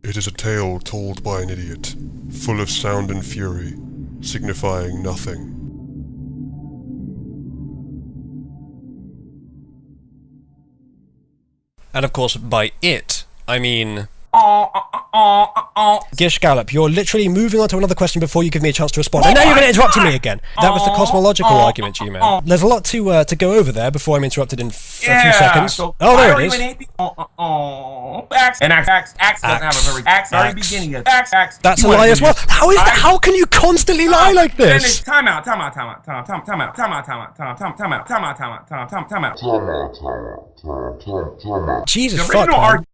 It is a tale told by an idiot, full of sound and fury, signifying nothing. And of course, by it, I mean... Gish Gallop, you're literally moving on to another question before you give me a chance to respond. And now you're going to interrupt me again! That was the cosmological argument, G-Man. There's a lot to go over there before I'm interrupted in a few seconds. So oh, there it is. And Axe doesn't have a very beginning of Axe. That's a lie as well. How is that? How can you constantly lie like this? Time out. Jesus fuck, man.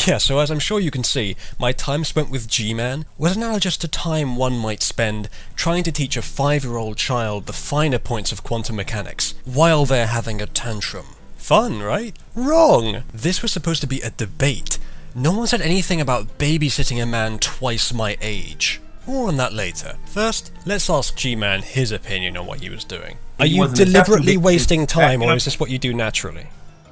Yeah, so as I'm sure you can see, my time spent with G-Man was analogous to time one might spend trying to teach a 5-year-old child the finer points of quantum mechanics while they're having a tantrum. Fun, right? Wrong! This was supposed to be a debate. No one said anything about babysitting a man twice my age. More on that later. First, let's ask G-Man his opinion on what he was doing. Are you deliberately wasting time, or is this what you do naturally?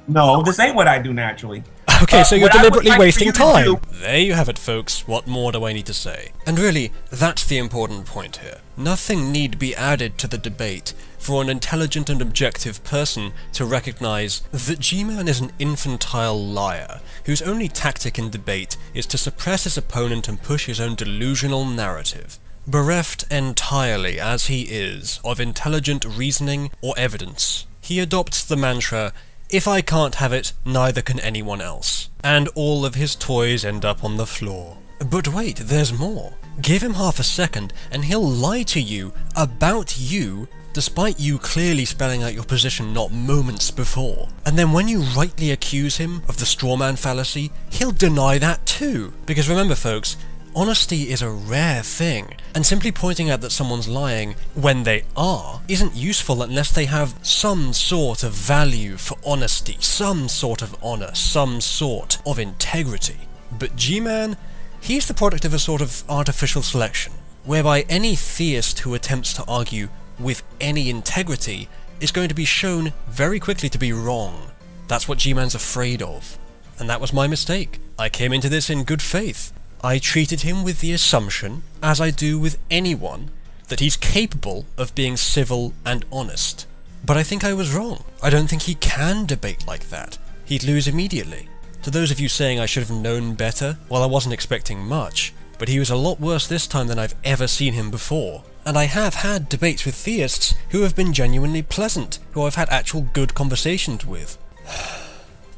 No, this ain't what I do naturally. Okay, so you're deliberately wasting time. There you have it, folks. What more do I need to say? And really, that's the important point here. Nothing need be added to the debate for an intelligent and objective person to recognize that G-Man is an infantile liar whose only tactic in debate is to suppress his opponent and push his own delusional narrative. Bereft entirely, as he is, of intelligent reasoning or evidence, he adopts the mantra, "If I can't have it, neither can anyone else." And all of his toys end up on the floor. But wait, there's more. Give him half a second and he'll lie to you about you, despite you clearly spelling out your position not moments before. And then when you rightly accuse him of the strawman fallacy, he'll deny that too. Because remember folks, honesty is a rare thing, and simply pointing out that someone's lying when they are isn't useful unless they have some sort of value for honesty, some sort of honor, some sort of integrity. But G-Man, he's the product of a sort of artificial selection, whereby any theist who attempts to argue with any integrity is going to be shown very quickly to be wrong. That's what G-Man's afraid of. And that was my mistake. I came into this in good faith. I treated him with the assumption, as I do with anyone, that he's capable of being civil and honest. But I think I was wrong. I don't think he can debate like that. He'd lose immediately. To those of you saying I should have known better, well, I wasn't expecting much, but he was a lot worse this time than I've ever seen him before. And I have had debates with theists who have been genuinely pleasant, who I've had actual good conversations with.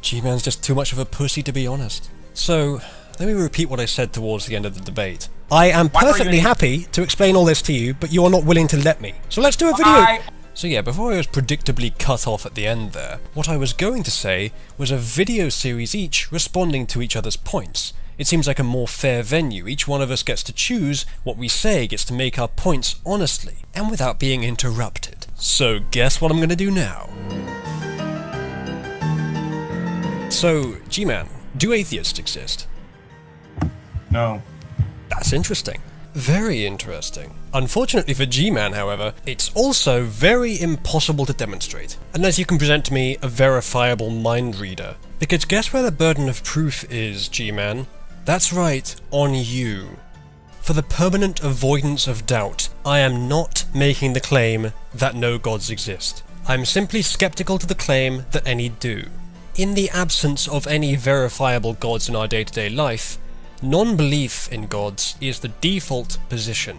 G-Man's just too much of a pussy, to be honest. So, let me repeat what I said towards the end of the debate. I am perfectly happy to explain all this to you, but you are not willing to let me. So let's do a video! So yeah, before I was predictably cut off at the end there, what I was going to say was a video series each responding to each other's points. It seems like a more fair venue. Each one of us gets to choose what we say, gets to make our points honestly, and without being interrupted. So guess what I'm going to do now? So, G-Man, do atheists exist? No. That's interesting. Very interesting. Unfortunately for G-Man, however, it's also very impossible to demonstrate, unless you can present to me a verifiable mind reader. Because guess where the burden of proof is, G-Man? That's right, on you. For the permanent avoidance of doubt, I am not making the claim that no gods exist. I'm simply skeptical to the claim that any do. In the absence of any verifiable gods in our day-to-day life, non-belief in gods is the default position.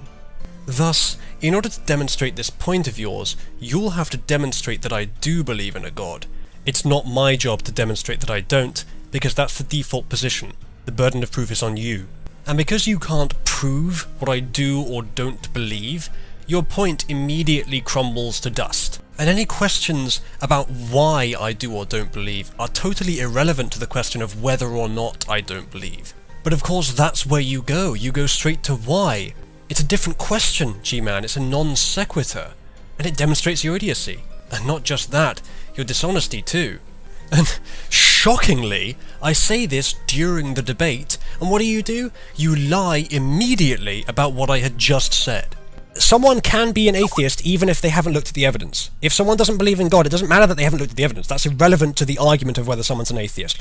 Thus, in order to demonstrate this point of yours, you'll have to demonstrate that I do believe in a god. It's not my job to demonstrate that I don't, because that's the default position. The burden of proof is on you. And because you can't prove what I do or don't believe, your point immediately crumbles to dust. And any questions about why I do or don't believe are totally irrelevant to the question of whether or not I don't believe. But of course that's where you go straight to why. It's a different question, G-Man, it's a non sequitur, and it demonstrates your idiocy. And not just that, your dishonesty too. And shockingly, I say this during the debate, and what do? You lie immediately about what I had just said. someone can be an atheist even if they haven't looked at the evidence. If someone doesn't believe in God, it doesn't matter that they haven't looked at the evidence. That's irrelevant to the argument of whether someone's an atheist.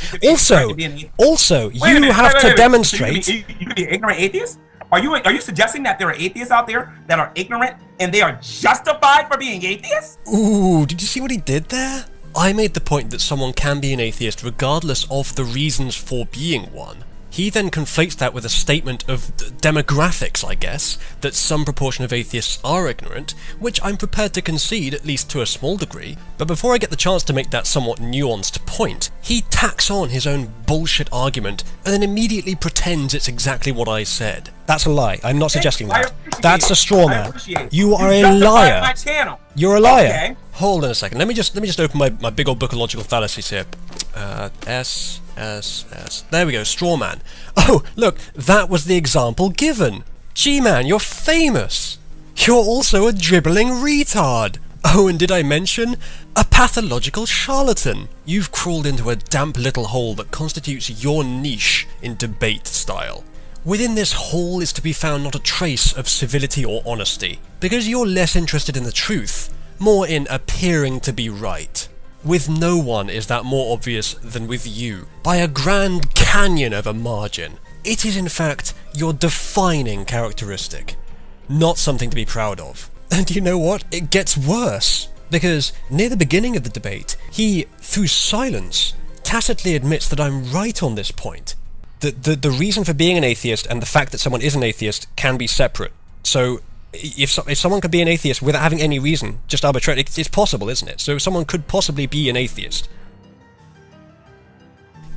Also, you have to demonstrate... You could be an ignorant atheist? Are you suggesting that there are atheists out there that are ignorant and they are justified for being atheists? Ooh, did you see what he did there? I made the point that someone can be an atheist regardless of the reasons for being one. He then conflates that with a statement of demographics, I guess, that some proportion of atheists are ignorant, which I'm prepared to concede, at least to a small degree, but before I get the chance to make that somewhat nuanced point, he tacks on his own bullshit argument and then immediately pretends it's exactly what I said. That's a lie. I'm not suggesting that. That's a straw man. You are a liar. My channel. You're a liar. Okay. Hold on a second. Let me just open my big old book of logical fallacies here. S. There we go, straw man. Oh, look, that was the example given. G-man, you're famous. You're also a dribbling retard. Oh, and did I mention? A pathological charlatan. You've crawled into a damp little hole that constitutes your niche in debate style. Within this hole is to be found not a trace of civility or honesty, because you're less interested in the truth, more in appearing to be right. With no one is that more obvious than with you, by a grand canyon of a margin. It is in fact your defining characteristic, not something to be proud of. And you know what? It gets worse, because near the beginning of the debate, he, through silence, tacitly admits that I'm right on this point. The reason for being an atheist and the fact that someone is an atheist can be separate. So, if someone could be an atheist without having any reason, just arbitrarily, it's possible, isn't it? So someone could possibly be an atheist.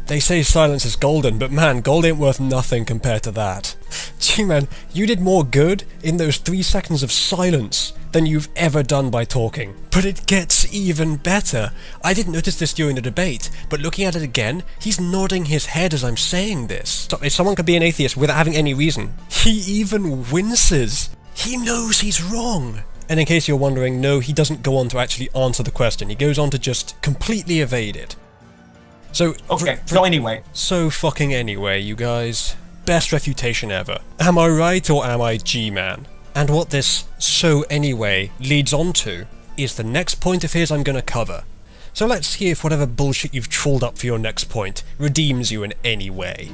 They say silence is golden, but man, gold ain't worth nothing compared to that. Gee man, you did more good in those 3 seconds of silence than you've ever done by talking. But it gets even better. I didn't notice this during the debate, but looking at it again, he's nodding his head as I'm saying this. So if someone could be an atheist without having any reason, he even winces. He knows he's wrong. And in case you're wondering, no, he doesn't go on to actually answer the question. He goes on to just completely evade it. So, okay, so anyway. So fucking anyway, you guys. Best refutation ever. Am I right or am I G-man? And what this so anyway leads on to is the next point of his I'm gonna cover. So let's see if whatever bullshit you've trawled up for your next point redeems you in any way.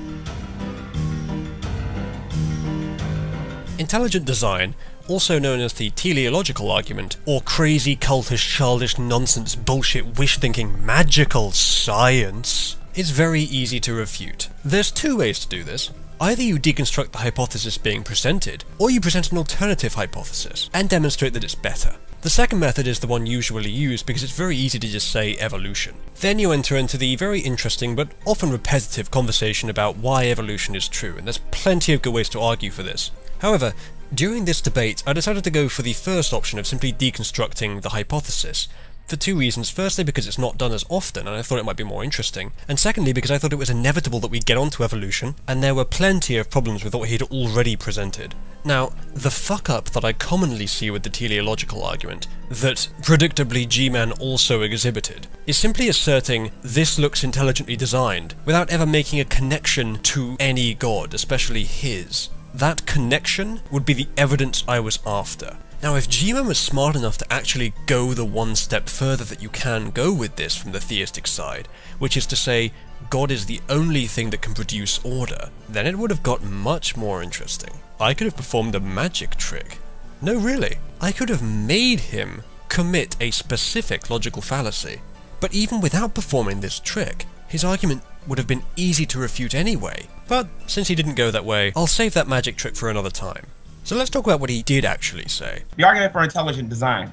Intelligent design, also known as the teleological argument, or crazy cultish childish nonsense bullshit wish-thinking magical science, is very easy to refute. There's 2 ways to do this. Either you deconstruct the hypothesis being presented, or you present an alternative hypothesis, and demonstrate that it's better. The second method is the one usually used because it's very easy to just say evolution. Then you enter into the very interesting but often repetitive conversation about why evolution is true, and there's plenty of good ways to argue for this. However, during this debate, I decided to go for the first option of simply deconstructing the hypothesis, for 2 reasons. Firstly, because it's not done as often, and I thought it might be more interesting, and secondly, because I thought it was inevitable that we'd get onto evolution, and there were plenty of problems with what he'd already presented. Now, the fuck-up that I commonly see with the teleological argument, that predictably G-Man also exhibited, is simply asserting this looks intelligently designed, without ever making a connection to any god, especially his. That connection would be the evidence I was after. Now, if G-Man was smart enough to actually go the one step further that you can go with this from the theistic side, which is to say, God is the only thing that can produce order, then it would have got much more interesting. I could have performed a magic trick. No, really. I could have made him commit a specific logical fallacy. But even without performing this trick, his argument would have been easy to refute anyway. But since he didn't go that way, I'll save that magic trick for another time. So let's talk about what he did actually say. The argument for intelligent design,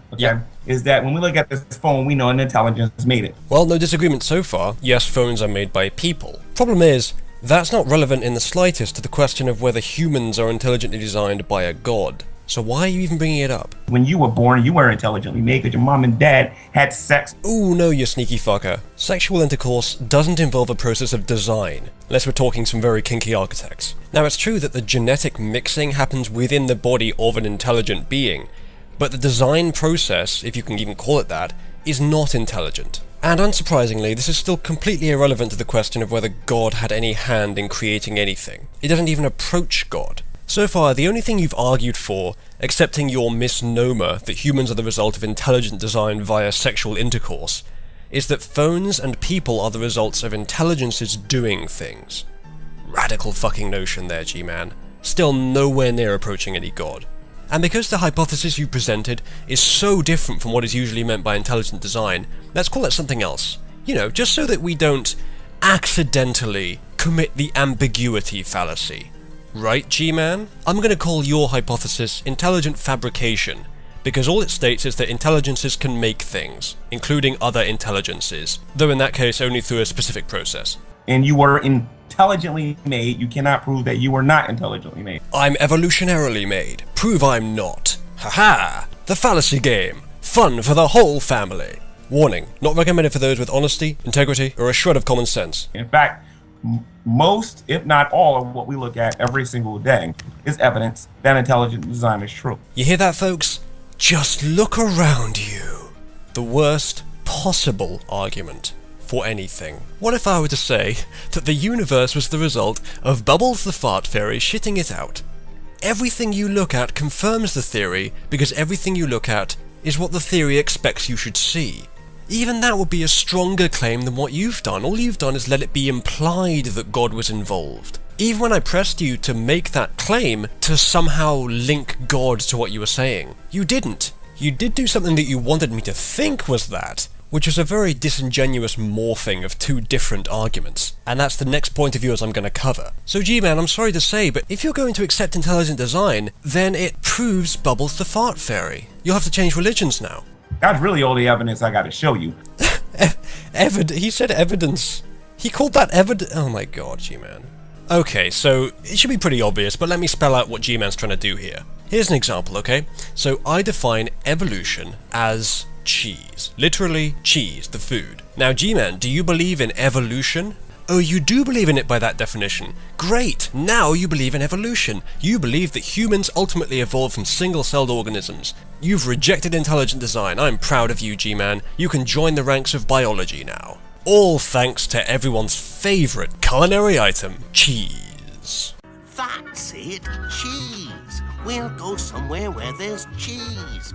is that when we look at this phone, we know an intelligence made it. Well, no disagreement so far. Yes, phones are made by people. Problem is, that's not relevant in the slightest to the question of whether humans are intelligently designed by a god. So why are you even bringing it up? When you were born, you were intelligently made because your mom and dad had sex. Ooh, no, you sneaky fucker. Sexual intercourse doesn't involve a process of design, unless we're talking some very kinky architects. Now, it's true that the genetic mixing happens within the body of an intelligent being, but the design process, if you can even call it that, is not intelligent. And unsurprisingly, this is still completely irrelevant to the question of whether God had any hand in creating anything. It doesn't even approach God. So far, the only thing you've argued for accepting your misnomer that humans are the result of intelligent design via sexual intercourse, is that phones and people are the results of intelligences doing things. Radical fucking notion there, G-Man. Still nowhere near approaching any god. And because the hypothesis you presented is so different from what is usually meant by intelligent design, let's call it something else. You know, just so that we don't accidentally commit the ambiguity fallacy. Right, G-Man? I'm gonna call your hypothesis intelligent fabrication, because all it states is that intelligences can make things, including other intelligences, though in that case only through a specific process. And you were intelligently made, you cannot prove that you were not intelligently made. I'm evolutionarily made. Prove I'm not. Haha! The fallacy game. Fun for the whole family. Warning, not recommended for those with honesty, integrity, or a shred of common sense. In fact, most, if not all, of what we look at every single day is evidence that intelligent design is true. You hear that, folks? Just look around you. The worst possible argument for anything. What if I were to say that the universe was the result of Bubbles the Fart Fairy shitting it out? Everything you look at confirms the theory, because everything you look at is what the theory expects you should see. Even that would be a stronger claim than what you've done. All you've done is let it be implied that God was involved. Even when I pressed you to make that claim, to somehow link God to what you were saying, you didn't. You did do something that you wanted me to think was that, which was a very disingenuous morphing of two different arguments. And that's the next point of yours I'm going to cover. So G-Man, I'm sorry to say, but if you're going to accept intelligent design, then it proves Bubbles the Fart Fairy. You'll have to change religions now. That's really all the evidence I got to show you. He said evidence. He called that evidence. Oh my god, G-Man. Okay, so it should be pretty obvious, but let me spell out what G-Man's trying to do here. Here's an example, okay? So I define evolution as cheese. Literally, cheese, the food. Now, G-Man, do you believe in evolution? Oh, you do believe in it by that definition. Great! Now you believe in evolution. You believe that humans ultimately evolved from single-celled organisms. You've rejected intelligent design. I'm proud of you, G-Man. You can join the ranks of biology now. All thanks to everyone's favourite culinary item, cheese. That's it, cheese. We'll go somewhere where there's cheese.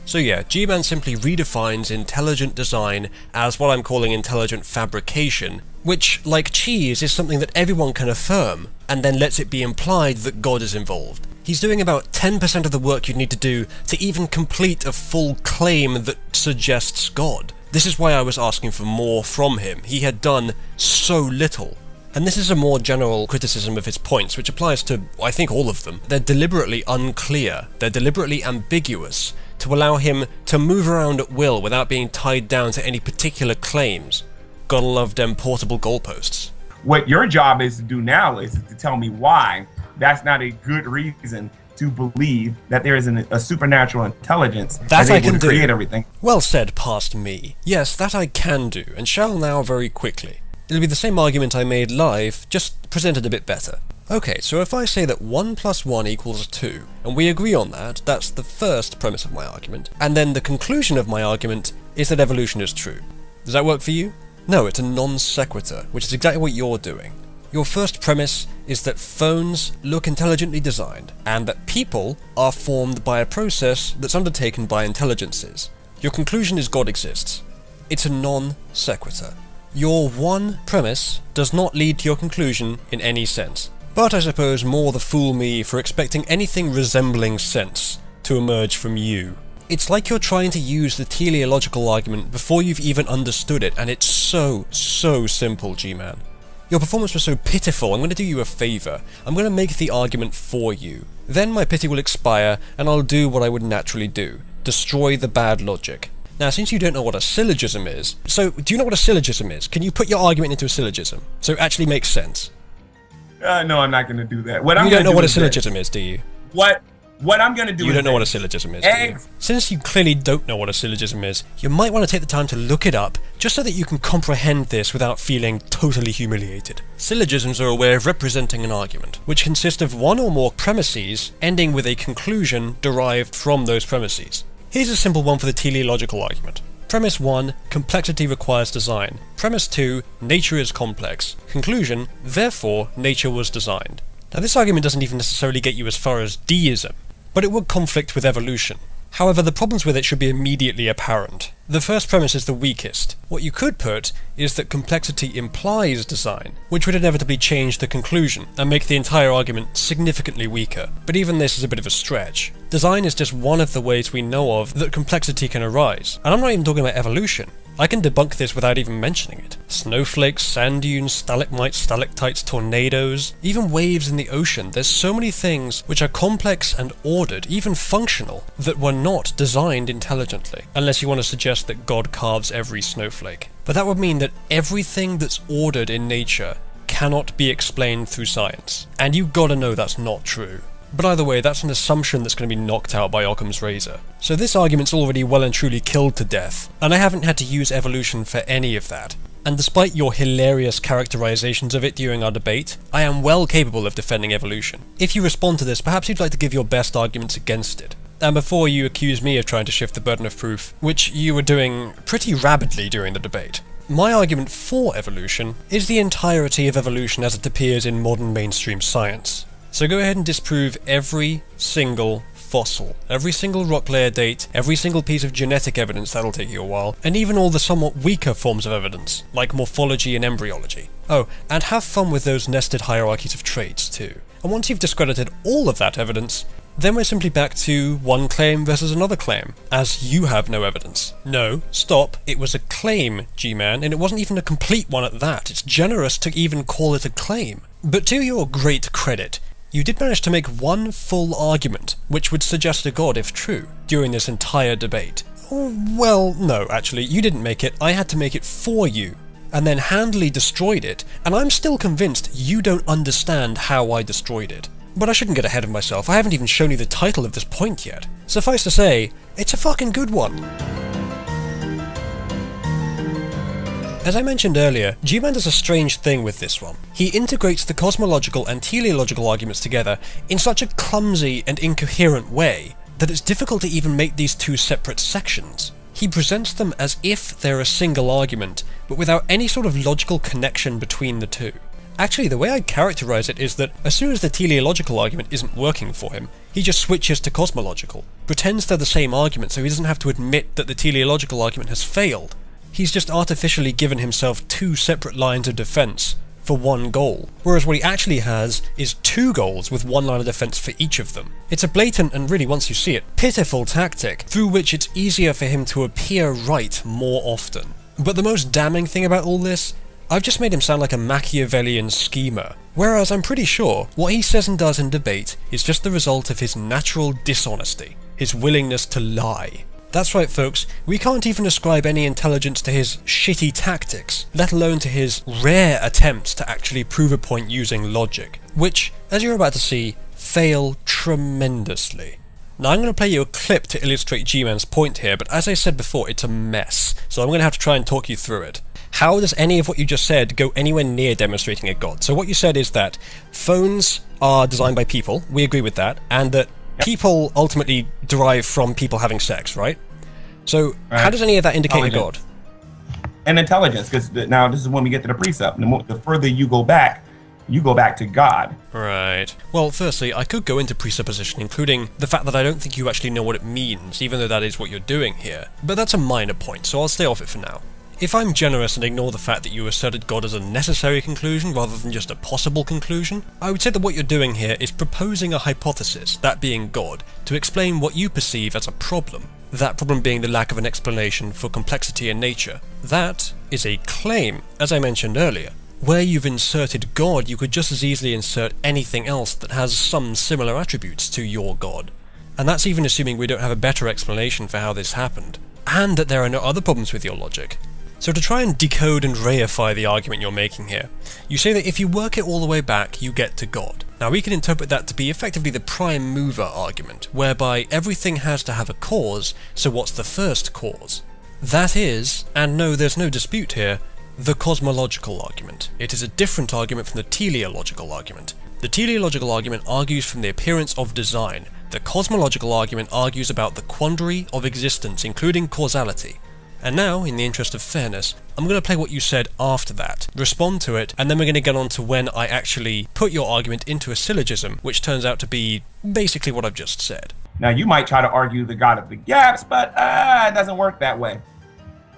So yeah, G-Man simply redefines intelligent design as what I'm calling intelligent fabrication, which, like cheese, is something that everyone can affirm, and then lets it be implied that God is involved. He's doing about 10% of the work you'd need to do to even complete a full claim that suggests God. This is why I was asking for more from him. He had done so little. And this is a more general criticism of his points, which applies to, I think, all of them. They're deliberately unclear, they're deliberately ambiguous, to allow him to move around at will without being tied down to any particular claims. Gotta love them portable goalposts. What your job is to do now is to tell me why that's not a good reason to believe that there is a supernatural intelligence that I able can to create everything. Well said, past me. Yes, that I can do, and shall now very quickly. It'll be the same argument I made live, just presented a bit better. Okay, so if I say that 1 + 1 = 2, and we agree on that, that's the first premise of my argument, and then the conclusion of my argument is that evolution is true. Does that work for you? No, it's a non sequitur, which is exactly what you're doing. Your first premise is that phones look intelligently designed, and that people are formed by a process that's undertaken by intelligences. Your conclusion is God exists. It's a non sequitur. Your one premise does not lead to your conclusion in any sense. But I suppose more the fool me for expecting anything resembling sense to emerge from you. It's like you're trying to use the teleological argument before you've even understood it, and it's so simple, G-Man. Your performance was so pitiful, I'm going to do you a favour. I'm going to make the argument for you. Then my pity will expire, and I'll do what I would naturally do. Destroy the bad logic. Now, since you don't know what a syllogism is, so do you know what a syllogism is? Can you put your argument into a syllogism, so it actually makes sense? No, I'm not going to do that. You don't know what a syllogism is, do you? What I'm going to do is... You don't know what a syllogism is, do you? Since you clearly don't know what a syllogism is, you might want to take the time to look it up, just so that you can comprehend this without feeling totally humiliated. Syllogisms are a way of representing an argument, which consist of one or more premises ending with a conclusion derived from those premises. Here's a simple one for the teleological argument. Premise 1, complexity requires design. Premise 2, nature is complex. Conclusion, therefore, nature was designed. Now this argument doesn't even necessarily get you as far as deism, but it would conflict with evolution. However, the problems with it should be immediately apparent. The first premise is the weakest. What you could put is that complexity implies design, which would inevitably change the conclusion and make the entire argument significantly weaker. But even this is a bit of a stretch. Design is just one of the ways we know of that complexity can arise. And I'm not even talking about evolution. I can debunk this without even mentioning it. Snowflakes, sand dunes, stalagmites, stalactites, tornadoes, even waves in the ocean. There's so many things which are complex and ordered, even functional, that were not designed intelligently. Unless you want to suggest that God carves every snowflake. But that would mean that everything that's ordered in nature cannot be explained through science. And you gotta know that's not true. But either way, that's an assumption that's going to be knocked out by Occam's razor. So this argument's already well and truly killed to death, and I haven't had to use evolution for any of that. And despite your hilarious characterizations of it during our debate, I am well capable of defending evolution. If you respond to this, perhaps you'd like to give your best arguments against it. And before you accuse me of trying to shift the burden of proof, which you were doing pretty rapidly during the debate, my argument for evolution is the entirety of evolution as it appears in modern mainstream science. So go ahead and disprove every single fossil, every single rock layer date, every single piece of genetic evidence, that'll take you a while, and even all the somewhat weaker forms of evidence, like morphology and embryology. Oh, and have fun with those nested hierarchies of traits too. And once you've discredited all of that evidence, then we're simply back to one claim versus another claim, as you have no evidence. No, stop, it was a claim, G-Man, and it wasn't even a complete one at that. It's generous to even call it a claim. But to your great credit, you did manage to make one full argument, which would suggest a god if true, during this entire debate. Well, no, actually, you didn't make it, I had to make it for you, and then handily destroyed it, and I'm still convinced you don't understand how I destroyed it. But I shouldn't get ahead of myself, I haven't even shown you the title of this point yet. Suffice to say, it's a fucking good one. As I mentioned earlier, G-Man does a strange thing with this one. He integrates the cosmological and teleological arguments together in such a clumsy and incoherent way that it's difficult to even make these two separate sections. He presents them as if they're a single argument, but without any sort of logical connection between the two. Actually, the way I characterize it is that as soon as the teleological argument isn't working for him, he just switches to cosmological, pretends they're the same argument so he doesn't have to admit that the teleological argument has failed. He's just artificially given himself two separate lines of defense for one goal, whereas what he actually has is two goals with one line of defense for each of them. It's a blatant and really, once you see it, pitiful tactic through which it's easier for him to appear right more often. But the most damning thing about all this, I've just made him sound like a Machiavellian schemer, whereas I'm pretty sure what he says and does in debate is just the result of his natural dishonesty, his willingness to lie. That's right, folks, we can't even ascribe any intelligence to his shitty tactics, let alone to his rare attempts to actually prove a point using logic, which, as you're about to see, fail tremendously. Now I'm going to play you a clip to illustrate G-Man's point here, but as I said before, it's a mess, so I'm going to have to try and talk you through it. How does any of what you just said go anywhere near demonstrating a god? So what you said is that phones are designed by people, we agree with that, and that people ultimately derive from people having sex, right? So how does any of that indicate a god? And intelligence, because now this is when we get to the precept. The further you go back to God. Right. Well, firstly, I could go into presupposition, including the fact that I don't think you actually know what it means, even though that is what you're doing here. But that's a minor point, so I'll stay off it for now. If I'm generous and ignore the fact that you asserted God as a necessary conclusion rather than just a possible conclusion, I would say that what you're doing here is proposing a hypothesis, that being God, to explain what you perceive as a problem. That problem being the lack of an explanation for complexity in nature. That is a claim, as I mentioned earlier. Where you've inserted God, you could just as easily insert anything else that has some similar attributes to your God. And that's even assuming we don't have a better explanation for how this happened. And that there are no other problems with your logic. So to try and decode and reify the argument you're making here, you say that if you work it all the way back, you get to God. Now we can interpret that to be effectively the prime mover argument, whereby everything has to have a cause, so what's the first cause? That is, and no, there's no dispute here, the cosmological argument. It is a different argument from the teleological argument. The teleological argument argues from the appearance of design. The cosmological argument argues about the quandary of existence, including causality. And now, in the interest of fairness, I'm going to play what you said after that, respond to it, and then we're going to get on to when I actually put your argument into a syllogism, which turns out to be basically what I've just said. Now, you might try to argue the God of the gaps, but it doesn't work that way.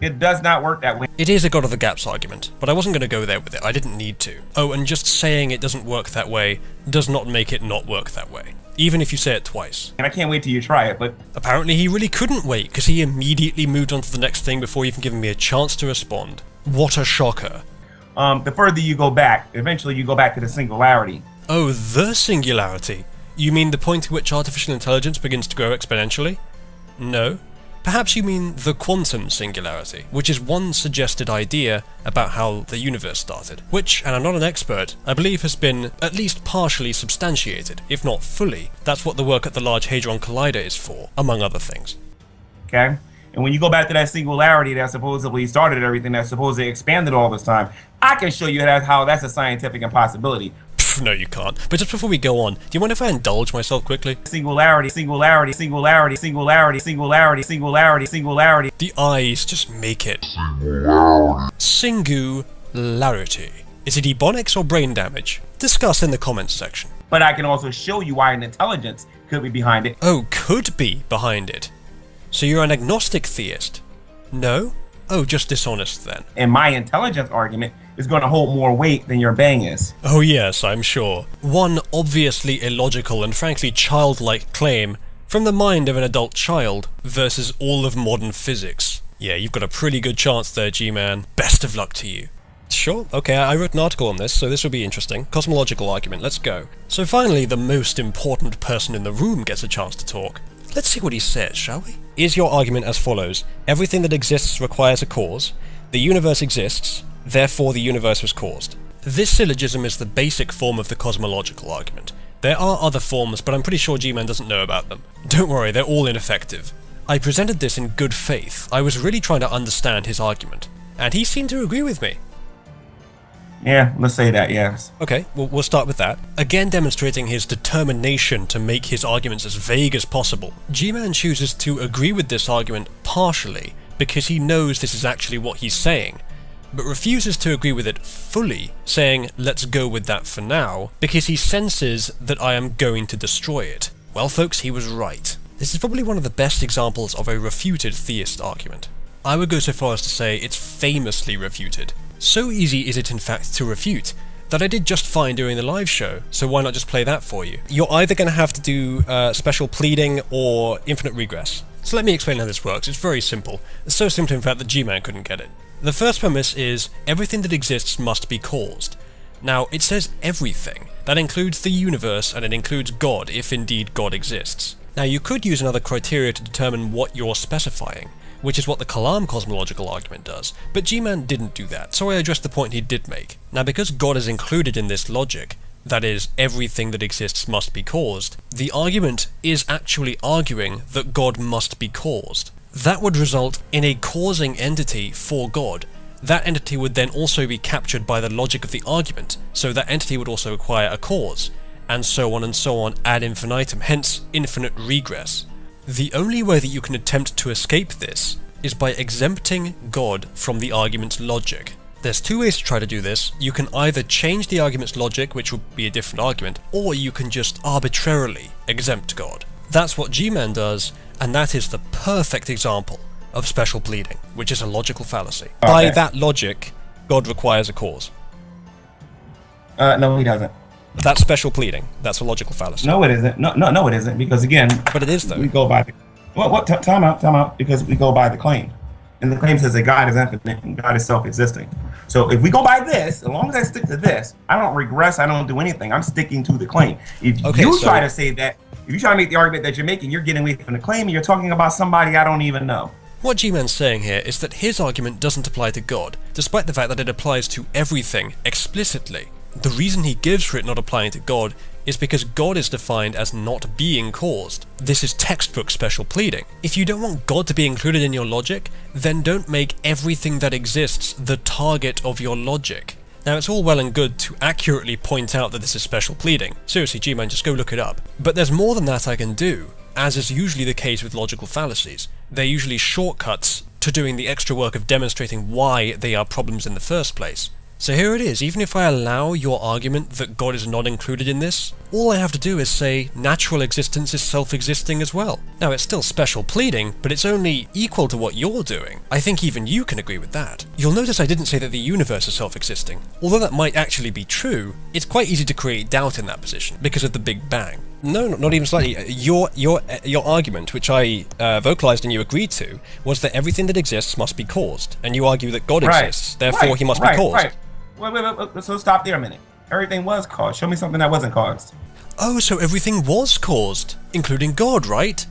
It does not work that way. It is a God of the gaps argument, but I wasn't going to go there with it. I didn't need to. Oh, and just saying it doesn't work that way does not make it not work that way, even if you say it twice. And I can't wait till you try it, but... Apparently he really couldn't wait, because he immediately moved on to the next thing before even giving me a chance to respond. What a shocker. The further you go back, eventually you go back to the singularity. Oh, the singularity? You mean the point at which artificial intelligence begins to grow exponentially? No. Perhaps you mean the quantum singularity, which is one suggested idea about how the universe started, which, and I'm not an expert, I believe has been at least partially substantiated, if not fully. That's what the work at the Large Hadron Collider is for, among other things. Okay? And when you go back to that singularity that supposedly started everything, that supposedly expanded all this time, I can show you how that's a scientific impossibility. No, you can't. But just before we go on, do you mind if I indulge myself quickly? Singularity, singularity, singularity, singularity, singularity, singularity, singularity. The eyes just make it. Singularity. Is it ebonics or brain damage? Discuss in the comments section. But I can also show you why an intelligence could be behind it. Oh, could be behind it. So you're an agnostic theist? No? Oh, just dishonest then. And my intelligence argument is going to hold more weight than your bang is. Oh yes, I'm sure. One obviously illogical and frankly childlike claim from the mind of an adult child versus all of modern physics. Yeah, you've got a pretty good chance there, G-Man. Best of luck to you. Sure, okay, I wrote an article on this, so this will be interesting. Cosmological argument, let's go. So finally, the most important person in the room gets a chance to talk. Let's see what he says, shall we? Is your argument as follows: everything that exists requires a cause, the universe exists, therefore the universe was caused. This syllogism is the basic form of the cosmological argument. There are other forms, but I'm pretty sure G-Man doesn't know about them. Don't worry, they're all ineffective. I presented this in good faith. I was really trying to understand his argument, and he seemed to agree with me. Yeah, let's say that, yes. Okay, well, we'll start with that. Again demonstrating his determination to make his arguments as vague as possible. G-Man chooses to agree with this argument partially because he knows this is actually what he's saying, but refuses to agree with it fully, saying, let's go with that for now, because he senses that I am going to destroy it. Well folks, he was right. This is probably one of the best examples of a refuted theist argument. I would go so far as to say it's famously refuted. So easy is it in fact to refute, that I did just fine during the live show, so why not just play that for you? You're either going to have to do special pleading or infinite regress. So let me explain how this works. It's very simple. It's so simple in fact that G-Man couldn't get it. The first premise is everything that exists must be caused. Now, it says everything. That includes the universe and it includes God, if indeed God exists. Now, you could use another criteria to determine what you're specifying, which is what the Kalam cosmological argument does, but G-Man didn't do that, so I addressed the point he did make. Now, because God is included in this logic, that is, everything that exists must be caused, the argument is actually arguing that God must be caused. That would result in a causing entity for God. That entity would then also be captured by the logic of the argument, so that entity would also require a cause, and so on ad infinitum, hence infinite regress. The only way that you can attempt to escape this is by exempting God from the argument's logic. There's two ways to try to do this. You can either change the argument's logic, which would be a different argument, or you can just arbitrarily exempt God. That's what G-Man does, and that is the perfect example of special pleading, which is a logical fallacy. Okay. By that logic, God requires a cause. No, he doesn't. That's special pleading. That's a logical fallacy. No, it isn't. No, it isn't. Because again, but it is though. We go by the time out. Because we go by the claim, and the claim says that God is infinite and God is self-existing. So if we go by this, as long as I stick to this, I don't regress. I don't do anything. I'm sticking to the claim. If you try to say that, if you try to make the argument that you're making, you're getting away from the claim, and you're talking about somebody I don't even know. What G-Man's saying here is that his argument doesn't apply to God, despite the fact that it applies to everything explicitly. The reason he gives for it not applying to God is because God is defined as not being caused. This is textbook special pleading. If you don't want God to be included in your logic, then don't make everything that exists the target of your logic. Now, it's all well and good to accurately point out that this is special pleading. Seriously, G-Man, just go look it up. But there's more than that I can do, as is usually the case with logical fallacies. They're usually shortcuts to doing the extra work of demonstrating why they are problems in the first place. So here it is, even if I allow your argument that God is not included in this, all I have to do is say natural existence is self-existing as well. Now it's still special pleading, but it's only equal to what you're doing. I think even you can agree with that. You'll notice I didn't say that the universe is self-existing. Although that might actually be true, it's quite easy to create doubt in that position because of the Big Bang. No, not even slightly. Your argument, which I vocalized and you agreed to, was that everything that exists must be caused, and you argue that God exists, therefore he must be caused. Wait, so stop there a minute. Everything was caused. Show me something that wasn't caused. Oh, so everything was caused, including God, right?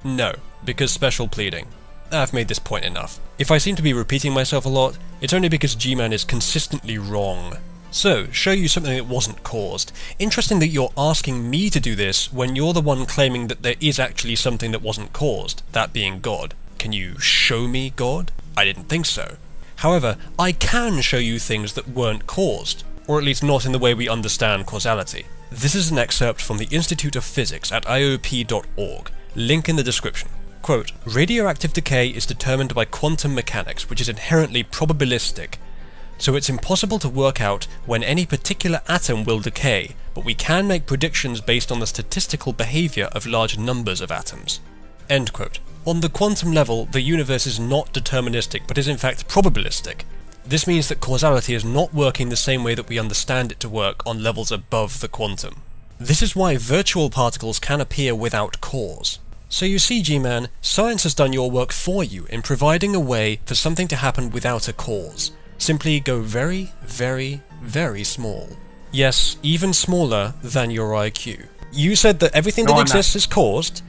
No, because special pleading. I've made this point enough. If I seem to be repeating myself a lot, it's only because G-Man is consistently wrong. So, show you something that wasn't caused. Interesting that you're asking me to do this when you're the one claiming that there is actually something that wasn't caused, that being God. Can you show me God? I didn't think so. However, I can show you things that weren't caused, or at least not in the way we understand causality. This is an excerpt from the Institute of Physics at iop.org, link in the description. Quote, radioactive decay is determined by quantum mechanics, which is inherently probabilistic, so it's impossible to work out when any particular atom will decay, but we can make predictions based on the statistical behavior of large numbers of atoms. End quote. On the quantum level, the universe is not deterministic, but is in fact probabilistic. This means that causality is not working the same way that we understand it to work on levels above the quantum. This is why virtual particles can appear without cause. So you see, G-Man, science has done your work for you in providing a way for something to happen without a cause. Simply go very, very, very small. Yes, even smaller than your IQ. You said that everything that exists is caused,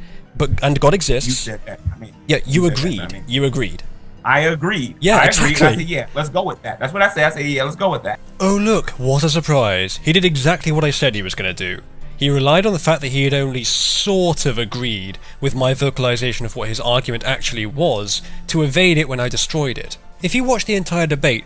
and God exists. You said that. Yeah, you agreed. You agreed. I agreed. Yeah, I exactly. agreed. I said, yeah, let's go with that. That's what I said. I said, yeah, let's go with that. Oh look, what a surprise. He did exactly what I said he was going to do. He relied on the fact that he had only sort of agreed with my vocalization of what his argument actually was to evade it when I destroyed it. If you watch the entire debate,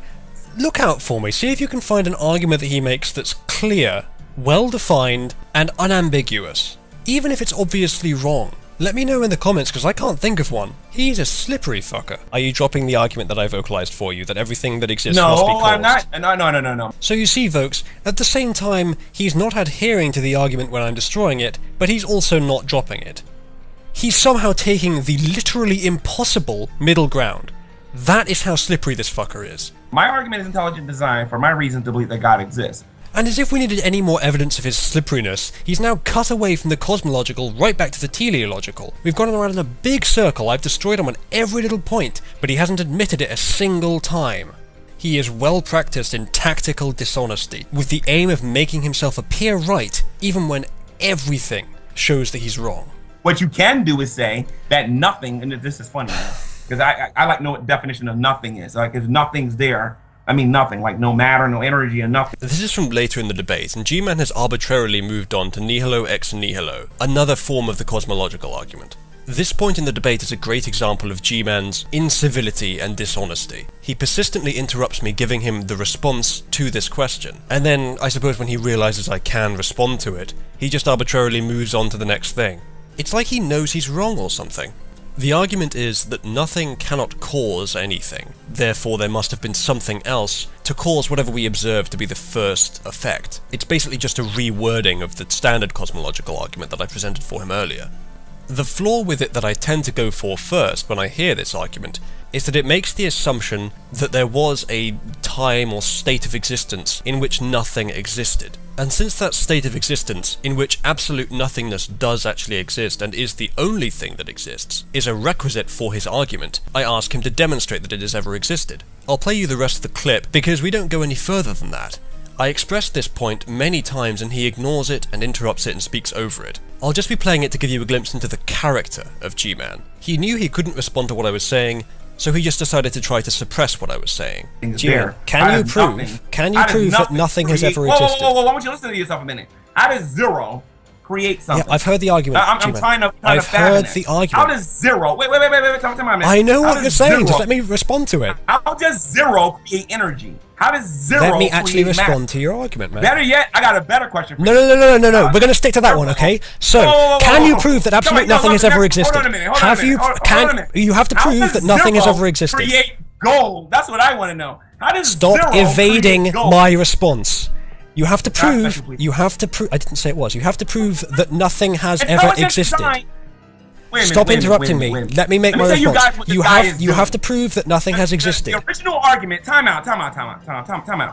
look out for me. See if you can find an argument that he makes that's clear, well-defined, and unambiguous. Even if it's obviously wrong. Let me know in the comments, because I can't think of one. He's a slippery fucker. Are you dropping the argument that I vocalized for you, that everything that exists must be caused? No, I'm not. No. So you see, folks, at the same time, he's not adhering to the argument when I'm destroying it, but he's also not dropping it. He's somehow taking the literally impossible middle ground. That is how slippery this fucker is. My argument is intelligent design for my reason to believe that God exists. And as if we needed any more evidence of his slipperiness, he's now cut away from the cosmological right back to the teleological. We've gone around in a big circle. I've destroyed him on every little point, but he hasn't admitted it a single time. He is well practiced in tactical dishonesty, with the aim of making himself appear right, even when everything shows that he's wrong. What you can do is say that nothing, and this is funny, because I like to know what definition of nothing is. Like, if nothing's there, I mean nothing, like no matter, no energy, and nothing. This is from later in the debate, and G-Man has arbitrarily moved on to nihilo ex nihilo, another form of the cosmological argument. This point in the debate is a great example of G-Man's incivility and dishonesty. He persistently interrupts me giving him the response to this question, and then, I suppose when he realizes I can respond to it, he just arbitrarily moves on to the next thing. It's like he knows he's wrong or something. The argument is that nothing cannot cause anything, therefore there must have been something else to cause whatever we observe to be the first effect. It's basically just a rewording of the standard cosmological argument that I presented for him earlier. The flaw with it that I tend to go for first when I hear this argument is that it makes the assumption that there was a time or state of existence in which nothing existed. And since that state of existence, in which absolute nothingness does actually exist and is the only thing that exists, is a requisite for his argument, I ask him to demonstrate that it has ever existed. I'll play you the rest of the clip because we don't go any further than that. I expressed this point many times and he ignores it and interrupts it and speaks over it. I'll just be playing it to give you a glimpse into the character of G-Man. He knew he couldn't respond to what I was saying, so he just decided to try to suppress what I was saying. G-Man, can you prove that nothing has ever existed? Whoa, I want you to listen to yourself a minute. How does 0 create something. Yeah, I've heard the argument. I'm G-Man. trying to I've fathom heard it. the argument. How does zero? Wait, time out, man. I know How what you're does saying. zero- Just let me respond to it. How does zero create energy? How does zero Let me actually create respond matter? to your argument, man. Better yet, I got a better question for No, you. no. We're going to stick to that one, okay? So, can you prove that absolute nothing has ever existed? Hold on a minute. You have to prove that nothing has ever existed. Create gold. That's what I want to know. How does Stop zero evading create gold? my response. You have to prove. special, please. I didn't say it was. You have to prove that nothing has ever Intelligent existed. design- Wait a minute, Stop wait a minute, interrupting wait a me. minute. Let me make my Let me tell you response. guys what this guy is You doing. have to prove that nothing has existed. The original argument. Time out.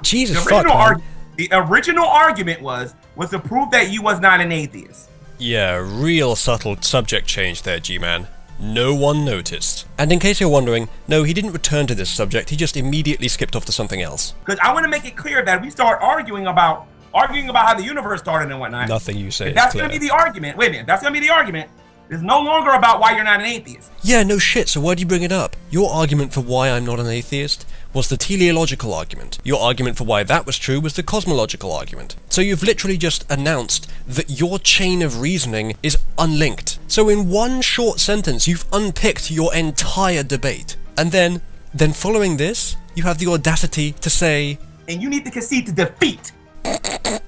Jesus The fuck, original man. The original argument was to prove that you was not an atheist. Yeah, real subtle subject change there, G-Man. No one noticed. And in case you're wondering, no, he didn't return to this subject, he just immediately skipped off to something else. Because I want to make it clear that we start arguing about how the universe started and whatnot. Nothing you say If is that's clear. going to be the argument. Wait a minute. That's going to be the argument. It's no longer about why you're not an atheist. Yeah, no shit, so why do you bring it up? Your argument for why I'm not an atheist was the teleological argument. Your argument for why that was true was the cosmological argument. So you've literally just announced that your chain of reasoning is unlinked. So in one short sentence, you've unpicked your entire debate. And then following this, you have the audacity to say, And you need to concede to defeat.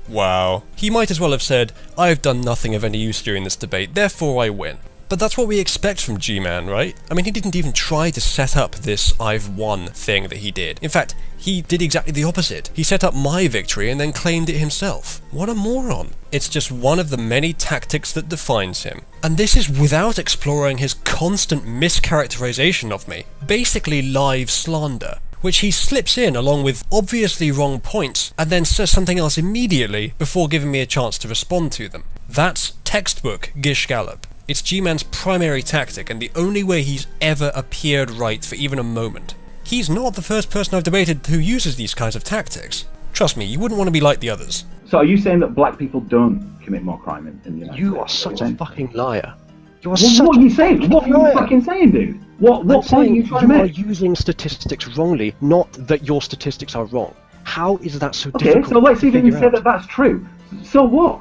wow. He might as well have said, I've done nothing of any use during this debate, therefore I win. But that's what we expect from G-Man, right? I mean, he didn't even try to set up this I've won thing that he did. In fact, he did exactly the opposite. He set up my victory and then claimed it himself. What a moron. It's just one of the many tactics that defines him. And this is without exploring his constant mischaracterization of me. Basically live slander, which he slips in along with obviously wrong points and then says something else immediately before giving me a chance to respond to them. That's textbook Gish Gallop. It's G-Man's primary tactic and the only way he's ever appeared right for even a moment. He's not the first person I've debated who uses these kinds of tactics. Trust me, you wouldn't want to be like the others. So are you saying that black people don't commit more crime in the United States? You are such a fucking liar. You are What such are you saying? What are you liar. fucking saying, dude? What I'm point are saying you trying to you are make? using statistics wrongly, not that your statistics are wrong. How is that so Okay, difficult so let's to even figure say out? that that's true. So what?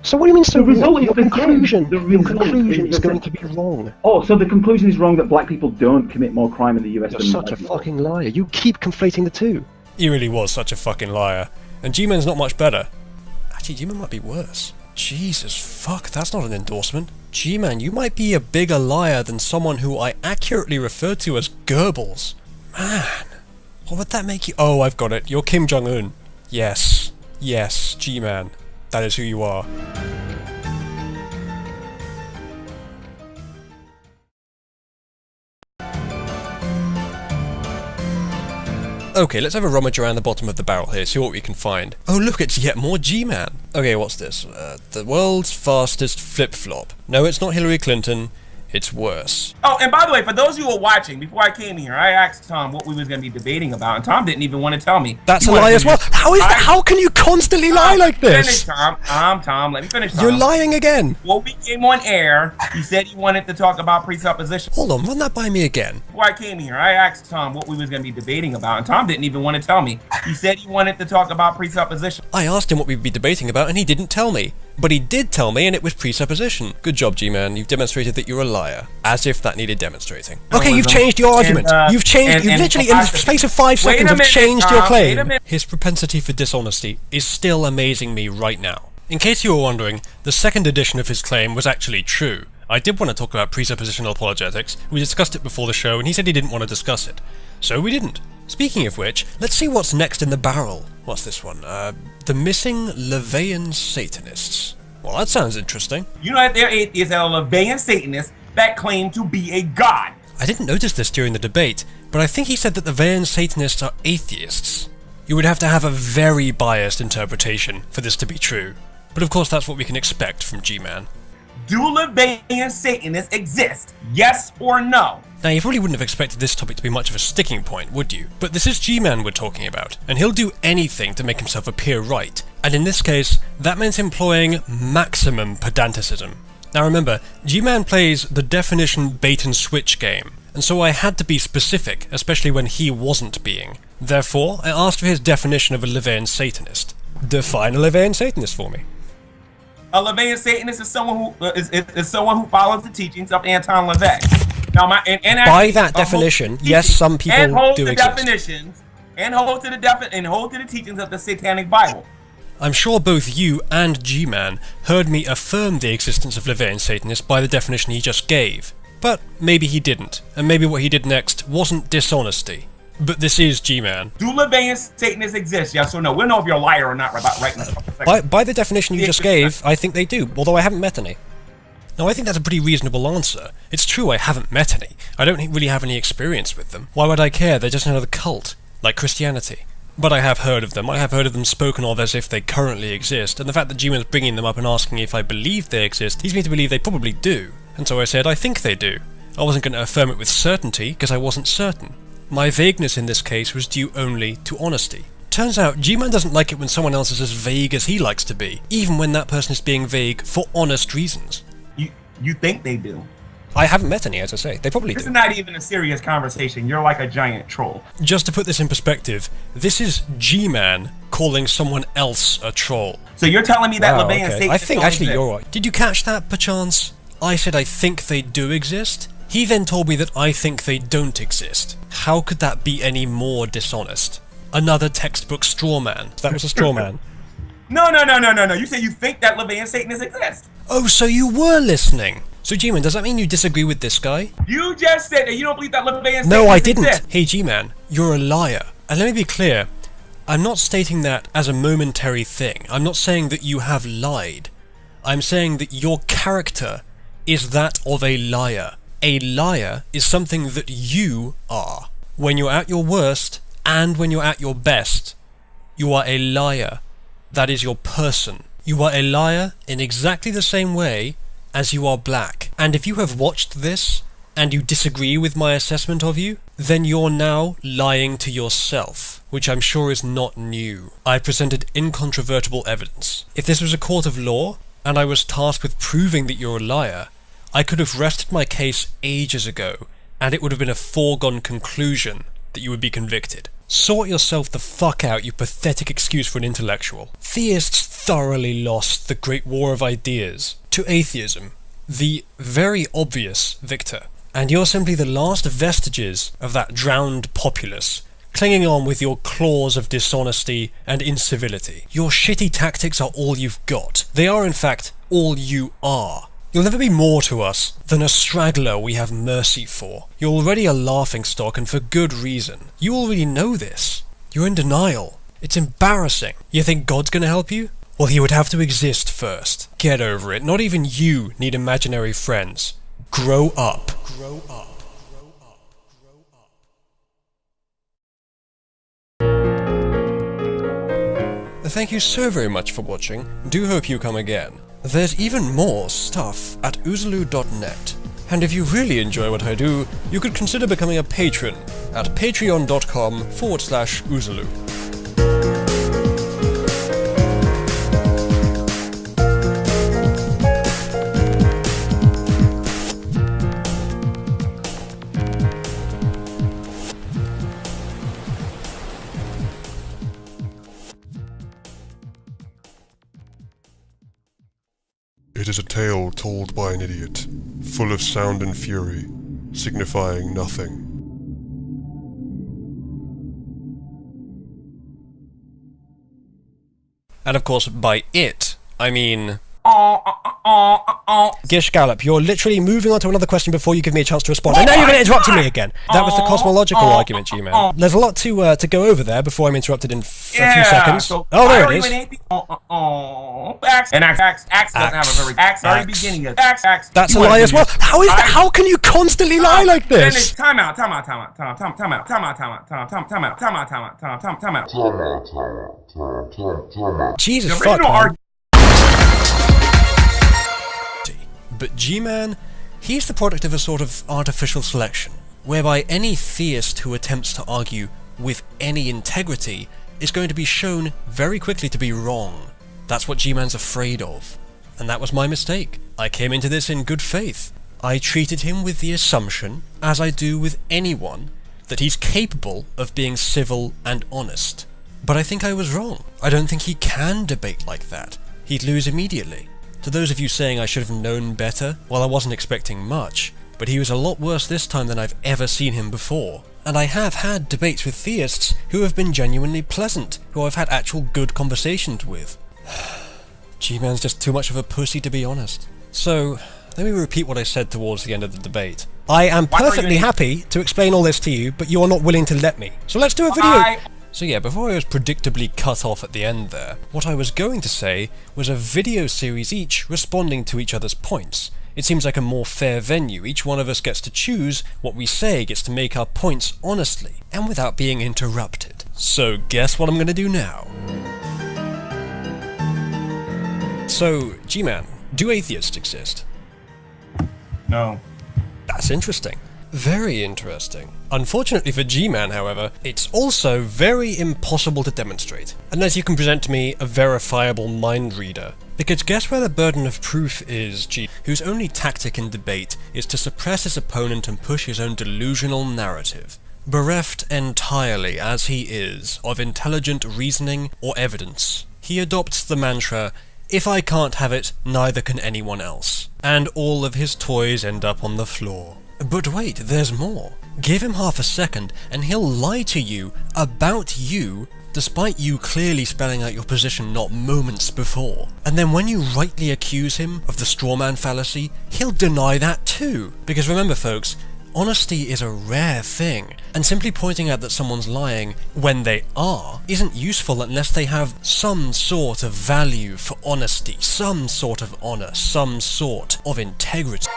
So what do you mean so The result wrong? is Your the same. conclusion, The your result conclusion is is the going same. to be wrong. Oh, so the conclusion is wrong that black people don't commit more crime in the US You're than such a white people. fucking liar. You keep conflating the two. He really was such a fucking liar. And G-Man's not much better. Actually, G-Man might be worse. Jesus fuck, that's not an endorsement. G-Man, you might be a bigger liar than someone who I accurately referred to as Goebbels. Man, what would that make you? Oh, I've got it. You're Kim Jong-un. Yes, G-Man. That is who you are. Okay, let's have a rummage around the bottom of the barrel here, see what we can find. Oh look, it's yet more G-Man. Okay, what's this? The world's fastest flip-flop. No, it's not Hillary Clinton. It's worse. Oh, and by the way, for those who were watching, before I came here, I asked Tom what we was going to be debating about, and Tom didn't even want to tell me. That's He a wanted lie to as well. just- How is that? How can you constantly lie like Finish, this? Tom. Tom, let me finish, Tom. You're lying again. When we came on air, he said he wanted to talk about presupposition. Hold on, run that by me again. Before I came here, I asked Tom what we was going to be debating about, and Tom didn't even want to tell me. He said he wanted to talk about presupposition. I asked him what we'd be debating about and he didn't tell me. But he did tell me and it was presupposition. Good job, G-Man. You've demonstrated that you're a liar. As if that needed demonstrating. Okay, you've changed your argument. You've literally, in the space of 5 seconds, have changed your claim. His propensity for dishonesty is still amazing me right now. In case you were wondering, the second edition of his claim was actually true. I did want to talk about presuppositional apologetics. We discussed it before the show and he said he didn't want to discuss it. So we didn't. Speaking of which, let's see what's next in the barrel. What's this one? The missing Levian Satanists. Well, that sounds interesting. You know that there are atheists that are Levian Satanists that claim to be a god. I didn't notice this during the debate, but I think he said that the Levian Satanists are atheists. You would have to have a very biased interpretation for this to be true. But of course that's what we can expect from G-Man. Do Levian Satanists exist? Yes or no? Now, you probably wouldn't have expected this topic to be much of a sticking point, would you? But this is G-Man we're talking about, and he'll do anything to make himself appear right. And in this case, that meant employing maximum pedanticism. Now remember, G-Man plays the definition bait-and-switch game, and so I had to be specific, especially when he wasn't being. Therefore, I asked for his definition of a Levian Satanist. Define a Levian Satanist for me. A LaVeyan Satanist is someone who is someone who follows the teachings of Anton LaVey. Now, by that definition, yes, some people do exist. Hold to the teachings of the Satanic Bible. I'm sure both you and G-Man heard me affirm the existence of LaVeyan Satanists by the definition he just gave. But maybe he didn't, and maybe what he did next wasn't dishonesty. But this is G-Man. Do LaVeyan Satanists exist, yes or no? We'll know if you're a liar or not right now. By the definition you just gave, I think they do, although I haven't met any. Now, I think that's a pretty reasonable answer. It's true I haven't met any. I don't really have any experience with them. Why would I care? They're just another cult, like Christianity. But I have heard of them. I have heard of them spoken of as if they currently exist, and the fact that G-Man's bringing them up and asking if I believe they exist leads me to believe they probably do. And so I said I think they do. I wasn't going to affirm it with certainty, because I wasn't certain. My vagueness in this case was due only to honesty. Turns out, G-Man doesn't like it when someone else is as vague as he likes to be, even when that person is being vague for honest reasons. You think they do? I haven't met any, as I say. They probably do. This is not even a serious conversation. You're like a giant troll. Just to put this in perspective, this is G-Man calling someone else a troll. So you're telling me that LaVeyan Satanists I think don't actually exist. you're right. Did you catch that, perchance? I said I think they do exist. He then told me that I think they don't exist. How could that be any more dishonest? Another textbook straw man. That was a straw man. No. You say you think that LaVeyan Satanists exist. Oh, so you were listening. So G-Man, does that mean you disagree with this guy? You just said that you don't believe that LaVeyan Satanists No, I didn't. exist. Hey G-Man, you're a liar. And let me be clear, I'm not stating that as a momentary thing. I'm not saying that you have lied. I'm saying that your character is that of a liar. A liar is something that you are. When you're at your worst and when you're at your best, you are a liar. That is your person. You are a liar in exactly the same way as you are black. And if you have watched this and you disagree with my assessment of you, then you're now lying to yourself, which I'm sure is not new. I presented incontrovertible evidence. If this was a court of law and I was tasked with proving that you're a liar, I could have rested my case ages ago, and it would have been a foregone conclusion that you would be convicted. Sort yourself the fuck out, you pathetic excuse for an intellectual. Theists thoroughly lost the great war of ideas to atheism, the very obvious victor. And you're simply the last vestiges of that drowned populace, clinging on with your claws of dishonesty and incivility. Your shitty tactics are all you've got. They are, in fact, all you are. You'll never be more to us than a straggler we have mercy for. You're already a laughingstock, and for good reason. You already know this. You're in denial. It's embarrassing. You think God's gonna help you? Well, he would have to exist first. Get over it. Not even you need imaginary friends. Grow up. Grow up. Thank you so very much for watching. Do hope you come again. There's even more stuff at oozaloo.net. And if you really enjoy what I do, you could consider becoming a patron at patreon.com/oozaloo. It is a tale told by an idiot, full of sound and fury, signifying nothing. And of course, by it, I mean... Gish Gallop, you're literally moving on to another question before you give me a chance to respond. And now you're going to interrupt me again. That was the cosmological argument, G-Man. There's a lot to go over there before I'm interrupted in a few seconds. So oh, there it is. And Axe doesn't have a very very beginning of Axe. That's a lie as well. How is that? How can you constantly lie like this? Time out. Jesus fuck, man. But G-Man, he's the product of a sort of artificial selection, whereby any theist who attempts to argue with any integrity is going to be shown very quickly to be wrong. That's what G-Man's afraid of. And that was my mistake. I came into this in good faith. I treated him with the assumption, as I do with anyone, that he's capable of being civil and honest. But I think I was wrong. I don't think he can debate like that. He'd lose immediately. to those of you saying I should have known better, well, I wasn't expecting much, but he was a lot worse this time than I've ever seen him before. And I have had debates with theists who have been genuinely pleasant, who I've had actual good conversations with. G-Man's just too much of a pussy, to be honest. So, let me repeat what I said towards the end of the debate. I am perfectly happy to explain all this to you, but you're not willing to let me. So let's do a video! So yeah, before I was predictably cut off at the end there, what I was going to say was a video series each responding to each other's points. It seems like a more fair venue. Each one of us gets to choose what we say, gets to make our points honestly, and without being interrupted. So guess what I'm going to do now? So, G-Man, do atheists exist? No. That's interesting. Very interesting. Unfortunately for G-Man, however, it's also very impossible to demonstrate, unless you can present to me a verifiable mind reader. Because guess where the burden of proof is, G, whose only tactic in debate is to suppress his opponent and push his own delusional narrative. Bereft entirely, as he is, of intelligent reasoning or evidence, he adopts the mantra, "If I can't have it, neither can anyone else." And all of his toys end up on the floor. But wait, there's more. Give him half a second and he'll lie to you about you, despite you clearly spelling out your position not moments before. And then when you rightly accuse him of the strawman fallacy, he'll deny that too. Because remember folks, honesty is a rare thing, and simply pointing out that someone's lying when they are isn't useful unless they have some sort of value for honesty, some sort of honor, some sort of integrity.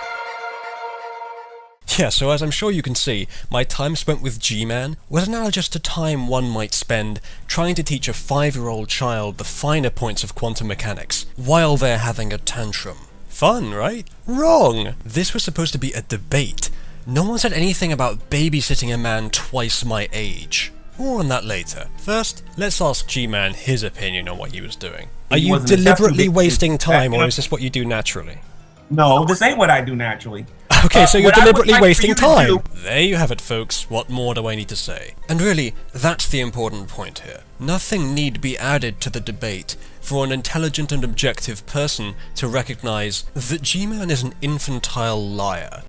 Yeah, so as I'm sure you can see, my time spent with G-Man was analogous to time one might spend trying to teach a 5-year-old child the finer points of quantum mechanics while they're having a tantrum. Fun, right? Wrong! This was supposed to be a debate. No one said anything about babysitting a man twice my age. More on that later. First, let's ask G-Man his opinion on what he was doing. Are you deliberately wasting time, or is this what you do naturally? No, this ain't what I do naturally. Okay, so you're deliberately wasting time. do- There you have it, folks. What more do I need to say? And really, that's the important point here. Nothing need be added to the debate for an intelligent and objective person to recognize that G-Man is an infantile liar.